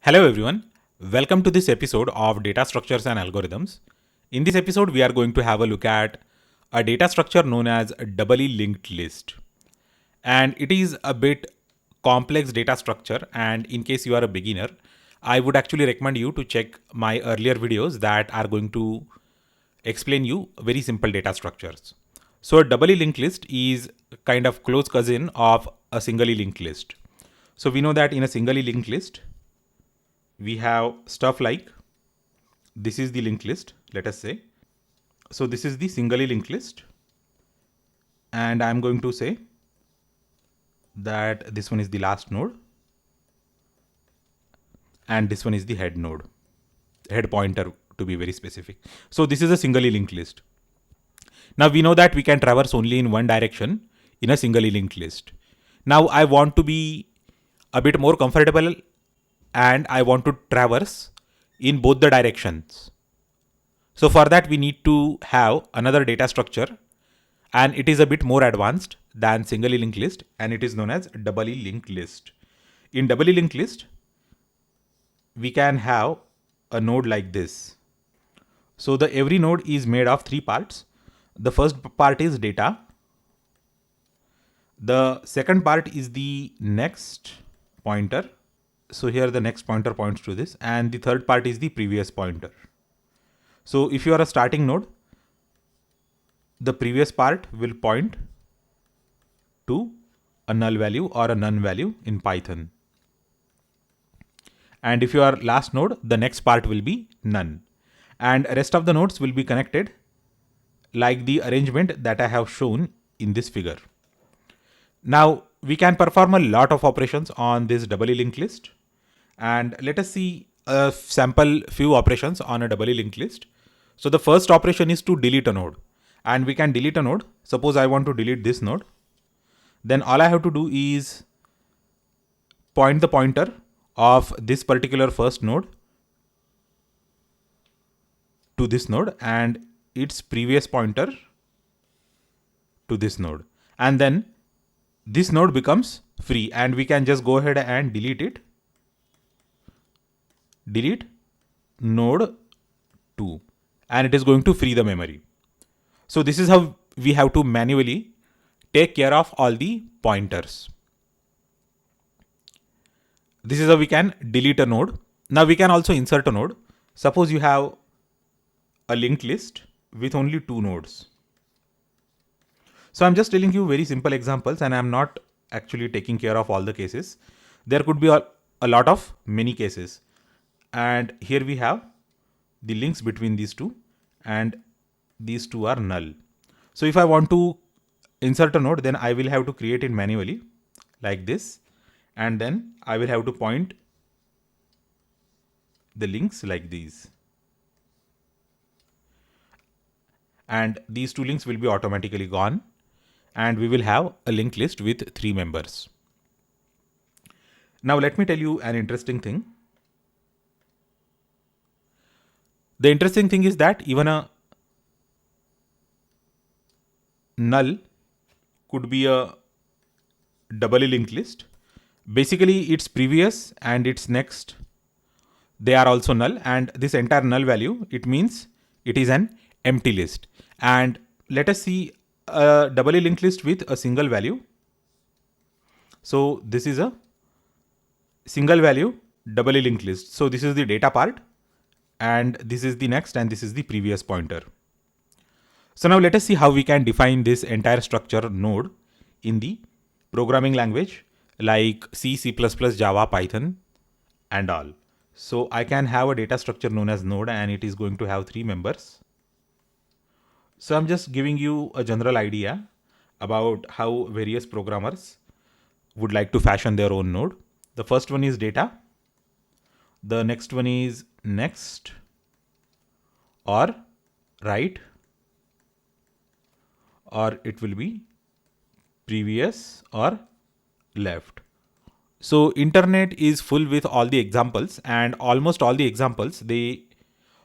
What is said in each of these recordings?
Hello everyone, welcome to this episode of Data Structures and Algorithms. In this episode, we are going to have a look at a data structure known as a doubly linked list. And it is a bit complex data structure, and in case you are a beginner, I would actually recommend you to check my earlier videos that are going to explain you very simple data structures. So a doubly linked list is kind of close cousin of a singly linked list. So we know that in a singly linked list, we have stuff like this is the linked list, let us say. So this is the singly linked list, and I'm going to say that this one is the last node and this one is the head node, head pointer to be very specific. So this is a singly linked list. Now we know that we can traverse only in one direction in a singly linked list. Now I want to be a bit more comfortable and I want to traverse in both the directions. So for that we need to have another data structure, and it is a bit more advanced than singly linked list, and it is known as doubly linked list. In doubly linked list, we can have a node like this. So the every node is made of three parts. The first part is data. The second part is the next pointer. So here the next pointer points to this, and the third part is the previous pointer. So if you are a starting node, the previous part will point to a null value or a none value in Python. And if you are last node, the next part will be none. And rest of the nodes will be connected like the arrangement that I have shown in this figure. Now we can perform a lot of operations on this doubly linked list. And let us see a sample few operations on a doubly linked list. So the first operation is to delete a node, and we can delete a node. Suppose I want to delete this node. Then all I have to do is point the pointer of this particular first node to this node and its previous pointer to this node. And then this node becomes free and we can just go ahead and delete it. Delete node 2, and it is going to free the memory. So this is how we have to manually take care of all the pointers. This is how we can delete a node. Now we can also insert a node. Suppose you have a linked list with only two nodes. So I'm just telling you very simple examples, and I'm not actually taking care of all the cases. There could be a lot of many cases. And here we have the links between these two, and these two are null. So if I want to insert a node, then I will have to create it manually like this, and then I will have to point the links like these. And these two links will be automatically gone, and we will have a linked list with three members. Now let me tell you an interesting thing. The interesting thing is that even a null could be a doubly linked list. Basically, its previous and its next, they are also null, and this entire null value, it means it is an empty list. And let us see a doubly linked list with a single value. So this is a single value doubly linked list. So this is the data part, and this is the next, and this is the previous pointer. So now let us see how we can define this entire structure node in the programming language like C, C++, Java, Python, and all. So I can have a data structure known as node, and it is going to have three members. So I'm just giving you a general idea about how various programmers would like to fashion their own node. The first one is data. The next one is next or right, or it will be previous or left. So internet is full with all the examples, and almost all the examples, they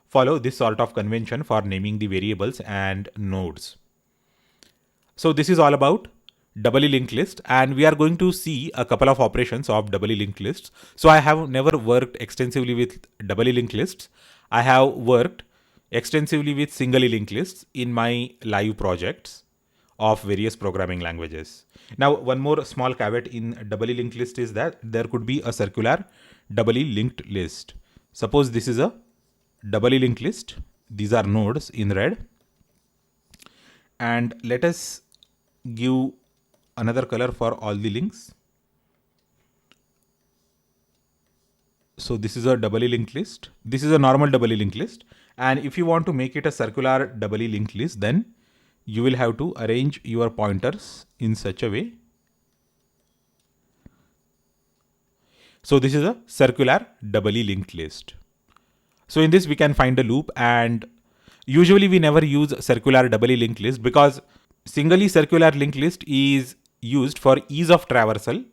follow this sort of convention for naming the variables and nodes. So this is all about doubly linked list, and we are going to see a couple of operations of doubly linked lists. So I have never worked extensively with doubly linked lists. I have worked extensively with singly linked lists in my live projects of various programming languages. Now, one more small caveat in doubly linked list is that there could be a circular doubly linked list. Suppose this is a doubly linked list. These are nodes in red. And let us give another color for all the links. So this is a doubly linked list. This is a normal doubly linked list. And if you want to make it a circular doubly linked list, then you will have to arrange your pointers in such a way. So this is a circular doubly linked list. So in this we can find a loop, and usually we never use circular doubly linked list because singly circular linked list is used for ease of traversal.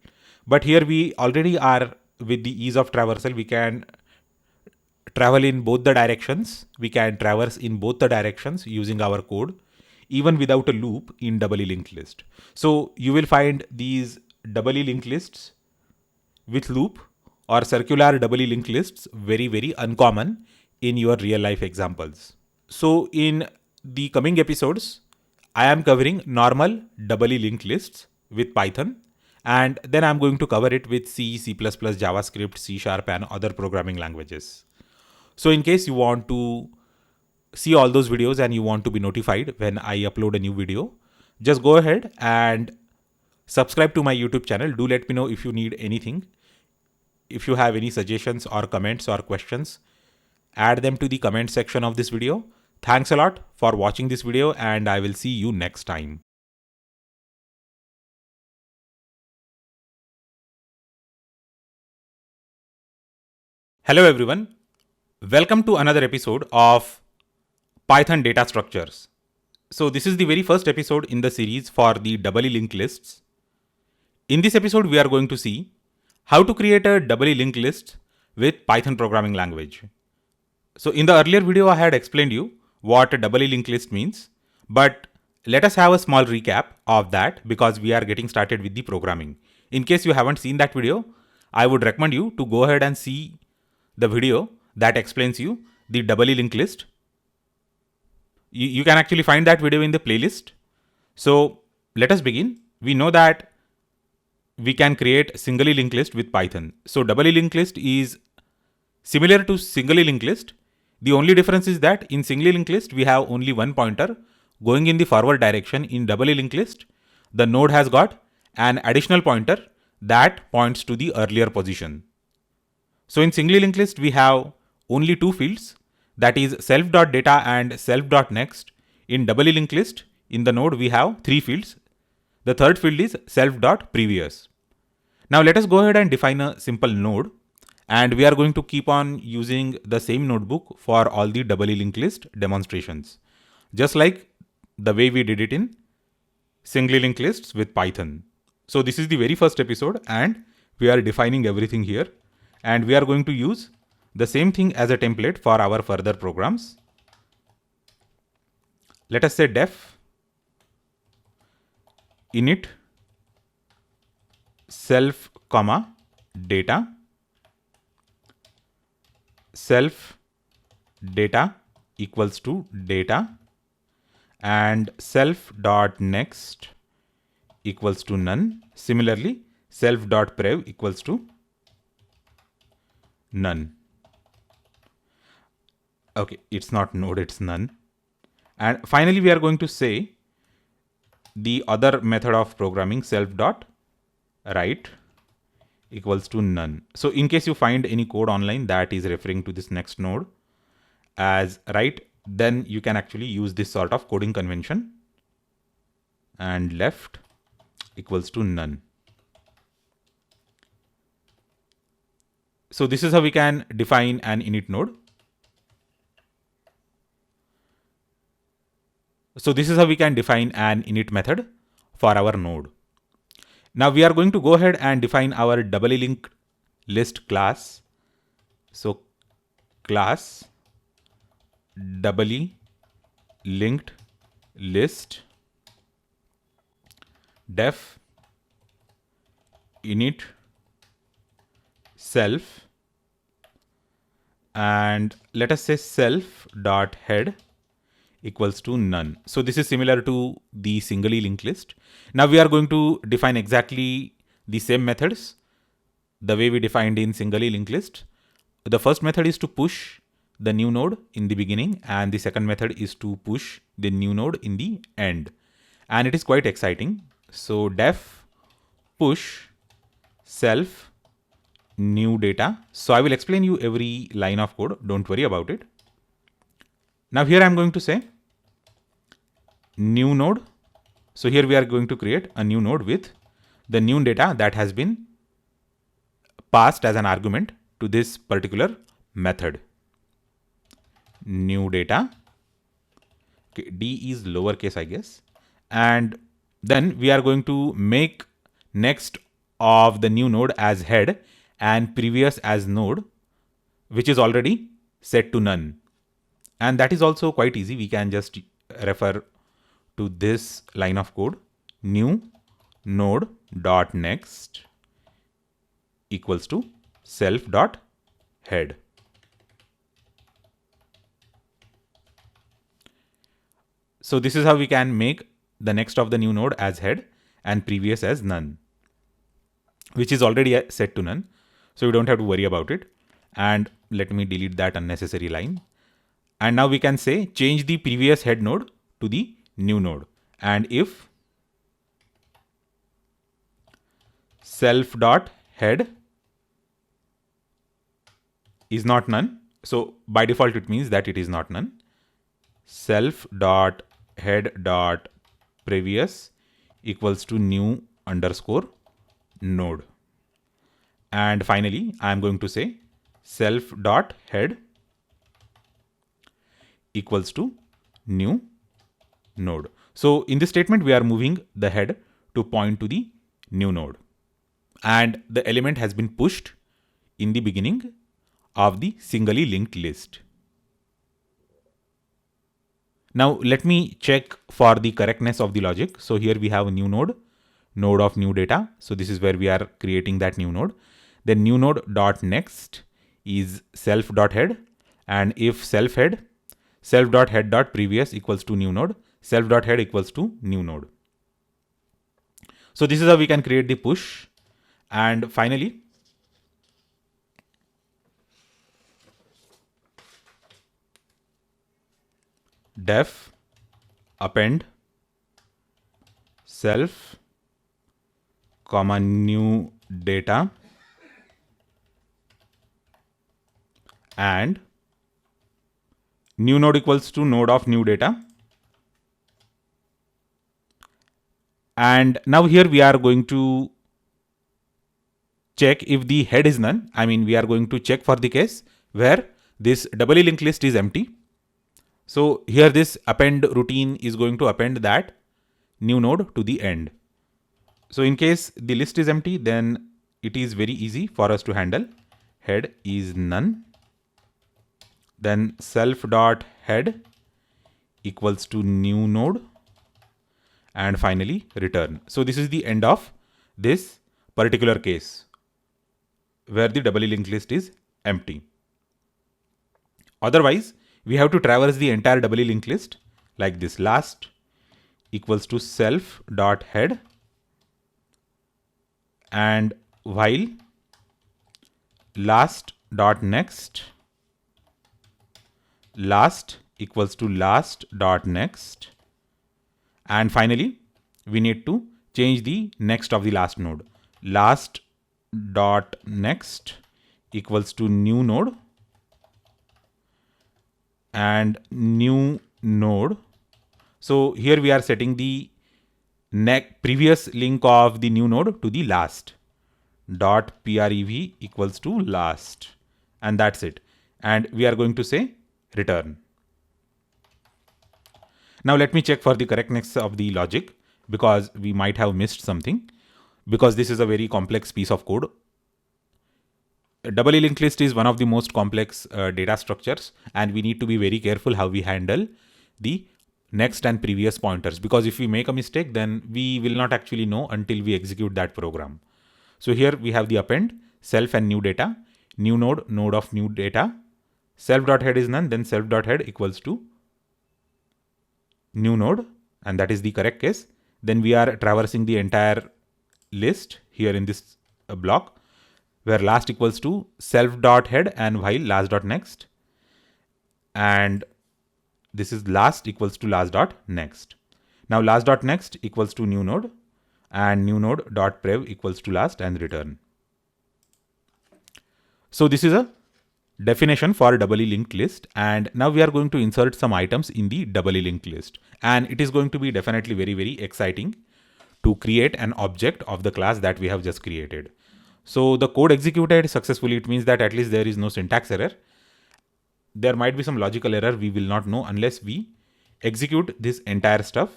But here we already are with the ease of traversal. We can travel in both the directions. We can traverse in both the directions using our code, even without a loop in doubly linked list. So you will find these doubly linked lists with loop or circular doubly linked lists very uncommon in your real life examples. So in the coming episodes, I am covering normal doubly linked lists with Python, and then I'm going to cover it with C, C++, JavaScript, C# and other programming languages. So in case you want to see all those videos and you want to be notified when I upload a new video, just go ahead and subscribe to my YouTube channel. Do let me know if you need anything. If you have any suggestions or comments or questions, add them to the comment section of this video. Thanks a lot for watching this video, and I will see you next time. Hello everyone. Welcome to another episode of Python data structures. So this is the very first episode in the series for the doubly linked lists. In this episode, we are going to see how to create a doubly linked list with Python programming language. So in the earlier video, I had explained you what a doubly linked list means, but let us have a small recap of that because we are getting started with the programming. In case you haven't seen that video, I would recommend you to go ahead and see the video that explains you the doubly linked list. You can actually find that video in the playlist. So let us begin. We know that we can create singly linked list with Python. So doubly linked list is similar to singly linked list. The only difference is that in singly linked list, we have only one pointer going in the forward direction. In doubly linked list, the node has got an additional pointer that points to the earlier position. So in singly linked list, we have only two fields, that is self.data and self.next. In doubly linked list, in the node, we have three fields. The third field is self.previous. Now let us go ahead and define a simple node, and we are going to keep on using the same notebook for all the doubly linked list demonstrations, just like the way we did it in singly linked lists with Python. So this is the very first episode, and we are defining everything here, and we are going to use the same thing as a template for our further programs. Let us say def init self comma data, self data equals to data, and self dot next equals to none. Similarly, self dot prev equals to none. Okay, it's not node, it's none. And finally, we are going to say the other method of programming, self dot write equals to none. So in case you find any code online that is referring to this next node as write, then you can actually use this sort of coding convention, and left equals to none. So this is how we can define an init node. So this is how we can define an init method for our node. Now we are going to go ahead and define our doubly linked list class. So class doubly linked list def init self, and let us say self dot head equals to none. So this is similar to the singly linked list. Now we are going to define exactly the same methods the way we defined in singly linked list. The first method is to push the new node in the beginning, and the second method is to push the new node in the end. And it is quite exciting. So def push self new data. So I will explain you every line of code. Don't worry about it. Now here I'm going to say new node. So here we are going to create a new node with the new data that has been passed as an argument to this particular method. New data. Okay, D is lowercase, I guess. And then we are going to make next of the new node as head and previous as node, which is already set to none. And that is also quite easy. We can just refer to this line of code. New node dot next equals to self dot head. So this is how we can make the next of the new node as head and previous as none, which is already set to none. So we don't have to worry about it. And let me delete that unnecessary line. And now we can say change the previous head node to the new node. And if self dot head is not none, so by default it means that it is not none. Self dot head dot previous equals to new underscore node. And finally, I am going to say self dot head equals to new node. So in this statement, we are moving the head to point to the new node, and the element has been pushed in the beginning of the singly linked list. Now let me check for the correctness of the logic. So here we have a new node, node of new data. So this is where we are creating that new node. Then new node dot next is self dot head, and if self dot head dot previous equals to new node, self dot head equals to new node. So this is how we can create the push. And finally, def append self comma new data and new node equals to node of new data. And now here we are going to check if the head is none. I mean, we are going to check for the case where this doubly linked list is empty. So here this append routine is going to append that new node to the end. So in case the list is empty, then it is very easy for us to handle. Head is none. Then self dot head equals to new node. And finally return. So this is the end of this particular case where the doubly linked list is empty. Otherwise, we have to traverse the entire doubly linked list like this. Last equals to self dot head, and while last dot next, last equals to last dot next, and finally we need to change the next of the last node. Last dot next equals to new node and new node. So here we are setting the previous link of the new node to the last. Dot prev equals to last, and that's it. And we are going to say return. Now let me check for the correctness of the logic, because we might have missed something, because this is a very complex piece of code. A doubly linked list is one of the most complex data structures, and we need to be very careful how we handle the next and previous pointers, because if we make a mistake, then we will not actually know until we execute that program. So here we have the append, self and new data, new node, node of new data, self.head is none, then self.head equals to new node, and that is the correct case. Then we are traversing the entire list here in this block, where last equals to self.head and while last.next, and this is last equals to last.next. Now last.next equals to new node, and new node dot prev equals to last and return. So this is a definition for doubly linked list, and now we are going to insert some items in the doubly linked list, and it is going to be definitely very exciting to create an object of the class that we have just created. So the code executed successfully. It means that at least there is no syntax error. There might be some logical error, we will not know unless we execute this entire stuff.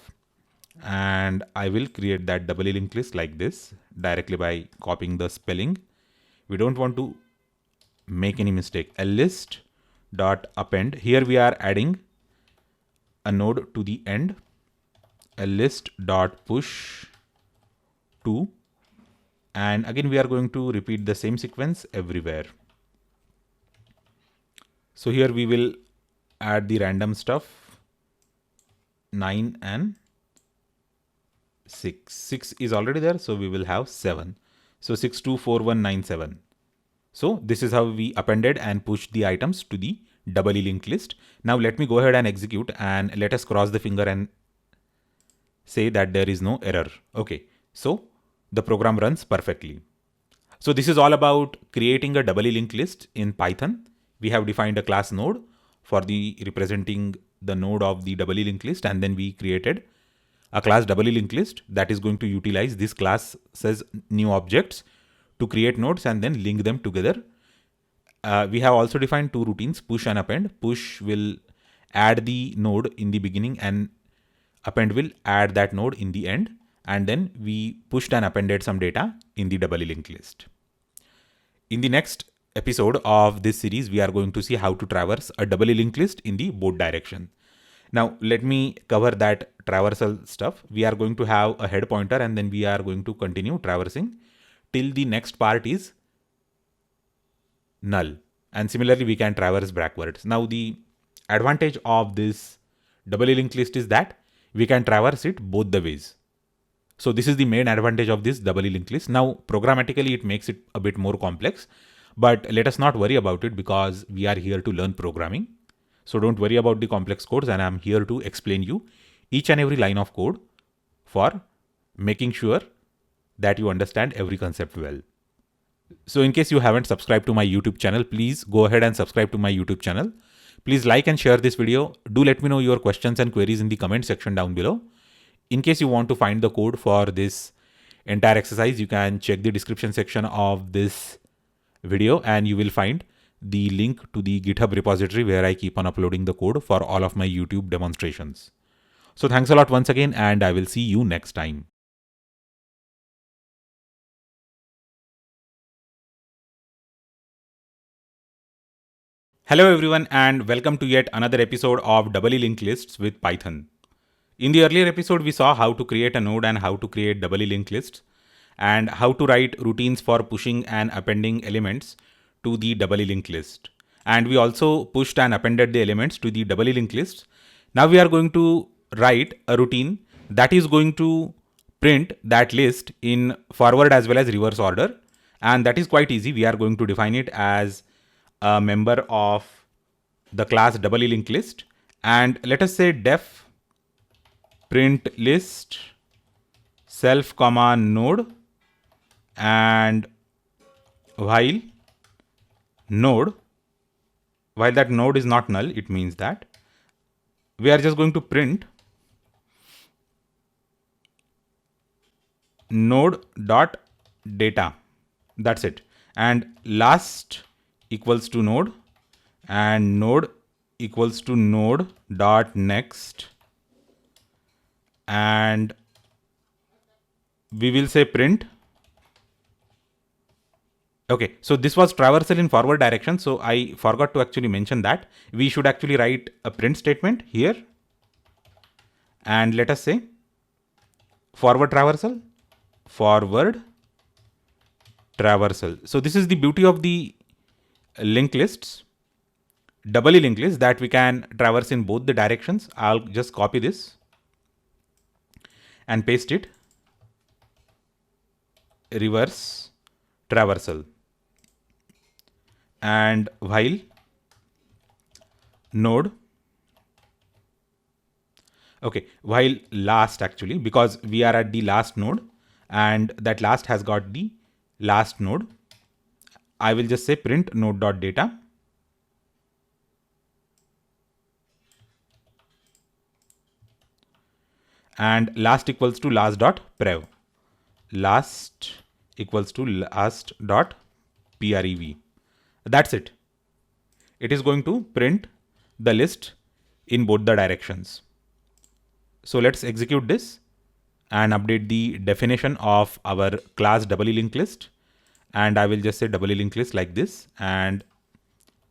And I will create that doubly linked list like this directly by copying the spelling. We don't want to make any mistake. A list dot append. Here we are adding a node to the end. A list dot push to, and again we are going to repeat the same sequence everywhere. So here we will add the random stuff, 9 and 6. 6 is already there, so we will have 7. So 624197. So this is how we appended and pushed the items to the doubly linked list. Now let me go ahead and execute, and let us cross the finger and say that there is no error. Okay, so the program runs perfectly. So this is all about creating a doubly linked list in Python. We have defined a class node for the representing the node of the doubly linked list, and then we created a class doubly linked list that is going to utilize this class says new objects to create nodes and then link them together. We have also defined two routines, push and append. Push will add the node in the beginning and append will add that node in the end. And then we pushed and appended some data in the doubly linked list. In the next episode of this series, we are going to see how to traverse a doubly linked list in the both direction. Now, let me cover that traversal stuff. We are going to have a head pointer, and then we are going to continue traversing till the next part is null. And similarly, we can traverse backwards. Now, the advantage of this doubly linked list is that we can traverse it both the ways. So this is the main advantage of this doubly linked list. Now, programmatically, it makes it a bit more complex, but let us not worry about it because we are here to learn programming. So don't worry about the complex codes, and I'm here to explain you each and every line of code for making sure that you understand every concept well. So in case you haven't subscribed to my YouTube channel, please go ahead and subscribe to my YouTube channel. Please like and share this video. Do let me know your questions and queries in the comment section down below. In case you want to find the code for this entire exercise, you can check the description section of this video and you will find the link to the GitHub repository where I keep on uploading the code for all of my YouTube demonstrations. So thanks a lot once again, and I will see you next time. Hello everyone, and welcome to yet another episode of Doubly Linked Lists with Python. In the earlier episode, we saw how to create a node and how to create doubly linked lists, and how to write routines for pushing and appending elements to the doubly linked list. And we also pushed and appended the elements to the doubly linked list. Now we are going to write a routine that is going to print that list in forward as well as reverse order. And that is quite easy. We are going to define it as a member of the class doubly linked list. And let us say def print list self comma node, and while that node is not null, it means that we are just going to print node dot data. That's it. And last equals to node, and node equals to node dot next, and we will say print. Okay, so this was traversal in forward direction. So I forgot to actually mention that we should actually write a print statement here. and let us say forward traversal, forward traversal. So this is the beauty of the linked lists, doubly linked lists, that we can traverse in both the directions. I'll just copy this and paste it. Reverse traversal, and while node, okay, while last, actually, because we are at the last node and that last has got the last node, I will just say print node.data, and last equals to last.prev, last equals to last.prev. That's it. It is going to print the list in both the directions. So let's execute this and update the definition of our class doubly linked list. And I will just say doubly linked list like this, and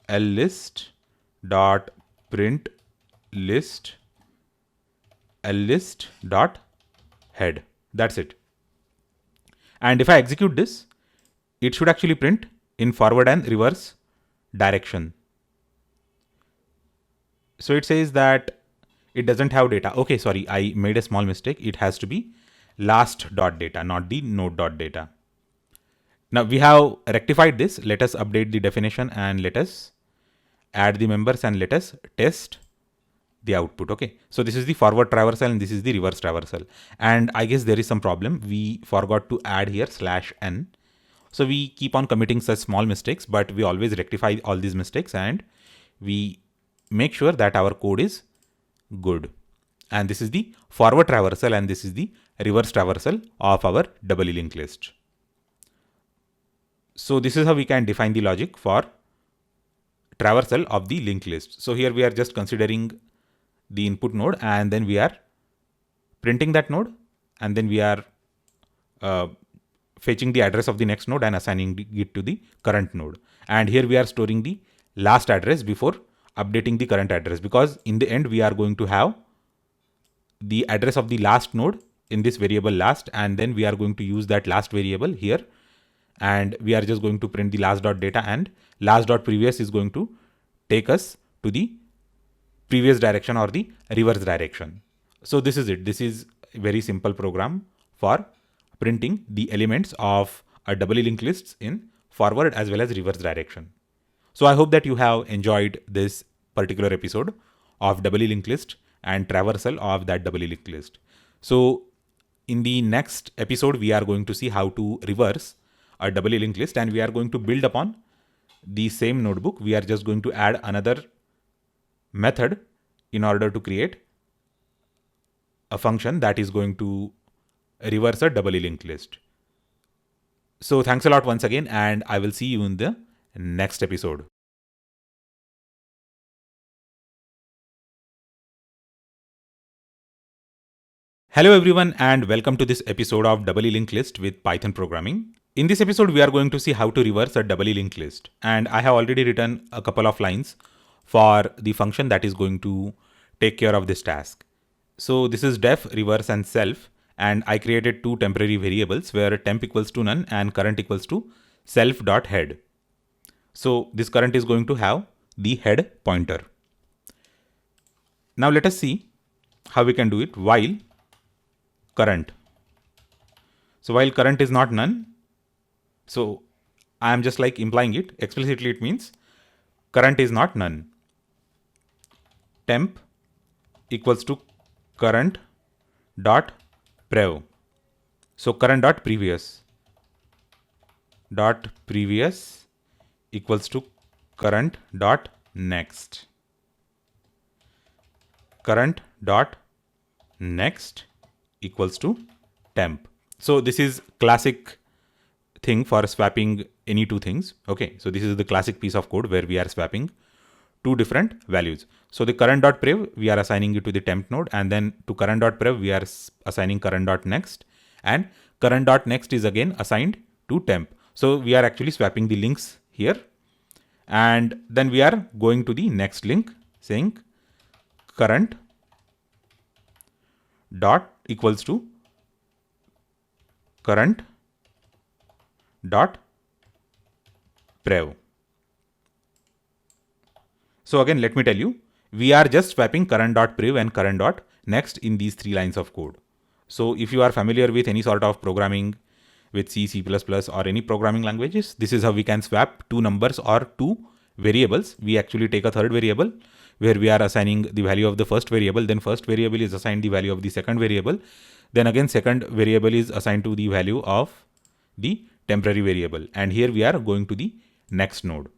list dot print list list dot head. That's it. And if I execute this, it should actually print in forward and reverse direction. So it says that it doesn't have data. Okay, sorry, I made a small mistake. It has to be last.data, not the node.data. Now we have rectified this. Let us update the definition and let us add the members and let us test the output. Okay, so this is the forward traversal and this is the reverse traversal. And I guess there is some problem. We forgot to add here /n. So we keep on committing such small mistakes, but we always rectify all these mistakes and we make sure that our code is good. And this is the forward traversal and this is the reverse traversal of our doubly linked list. So this is how we can define the logic for traversal of the linked list. So here we are just considering the input node and then we are printing that node, and then we are fetching the address of the next node and assigning it to the current node. And here we are storing the last address before updating the current address, because in the end we are going to have the address of the last node in this variable last, and then we are going to use that last variable here, and we are just going to print the last.data, and last.previous is going to take us to the previous direction or the reverse direction. So this is it. This is a very simple program for printing the elements of a doubly linked lists in forward as well as reverse direction. So I hope that you have enjoyed this particular episode of doubly linked list and traversal of that doubly linked list. So in the next episode, we are going to see how to reverse a doubly linked list, and we are going to build upon the same notebook. We are just going to add another method in order to create a function that is going to reverse a doubly linked list. So thanks a lot once again, and I will see you in the next episode. Hello everyone, and welcome to this episode of Doubly Linked List with Python Programming. In this episode, we are going to see how to reverse a doubly linked list. And I have already written a couple of lines for the function that is going to take care of this task. So this is def, reverse and self. And I created two temporary variables where temp equals to none and current equals to self.head. So this current is going to have the head pointer. Now let us see how we can do it while current. So while current is not none, so I am just like implying it explicitly. It means current is not none. Temp equals to current dot prev. So current dot previous equals to current dot next. Current dot next equals to temp. So this is classic thing for swapping any two things. Okay, so this is the classic piece of code where we are swapping two different values. So the current.prev, we are assigning it to the temp node, and then to current.prev, we are assigning current.next, and current.next is again assigned to temp. So we are actually swapping the links here, and then we are going to the next link saying current dot equals to current dot prev. So again, let me tell you, we are just swapping current.prev and current.next in these 3 lines of code. So if you are familiar with any sort of programming with C, C++ or any programming languages, this is how we can swap 2 numbers or 2 variables. We actually take a third variable where we are assigning the value of the first variable, then first variable is assigned the value of the second variable, then again second variable is assigned to the value of the temporary variable, and here we are going to the next node.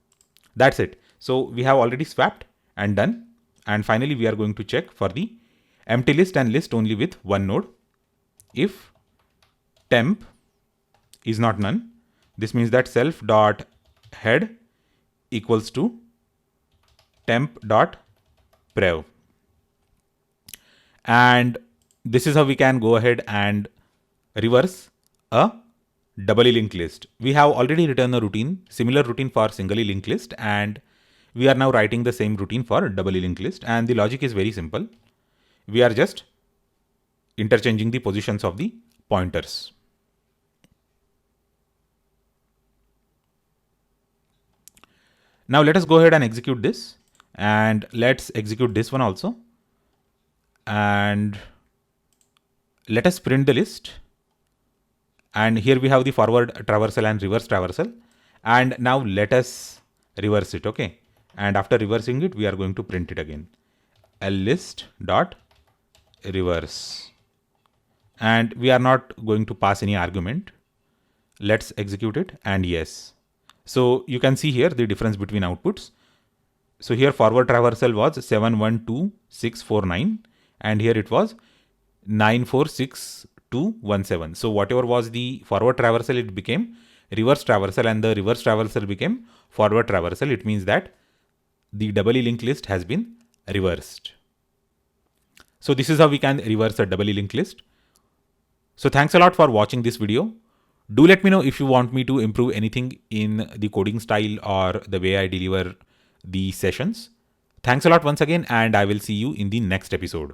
That's it. So we have already swapped and done, and finally we are going to check for the empty list and list only with one node. If temp is not none, this means that self dot head equals to temp dot prev, and this is how we can go ahead and reverse a doubly linked list. We have already written a routine, similar routine for singly linked list, and we are now writing the same routine for doubly linked list, and the logic is very simple. We are just interchanging the positions of the pointers. Now let us go ahead and execute this, and let's execute this one also, and let us print the list. And here we have the forward traversal and reverse traversal, and now let us reverse it. Okay, and after reversing it, we are going to print it again, list dot reverse, and we are not going to pass any argument. Let's execute it, and yes, so you can see here the difference between outputs. So here forward traversal was 712649, and here it was 946217. So whatever was the forward traversal, it became reverse traversal, and the reverse traversal became forward traversal. It means that the doubly linked list has been reversed. So this is how we can reverse a doubly linked list. So thanks a lot for watching this video. Do let me know if you want me to improve anything in the coding style or the way I deliver the sessions. Thanks a lot once again, and I will see you in the next episode.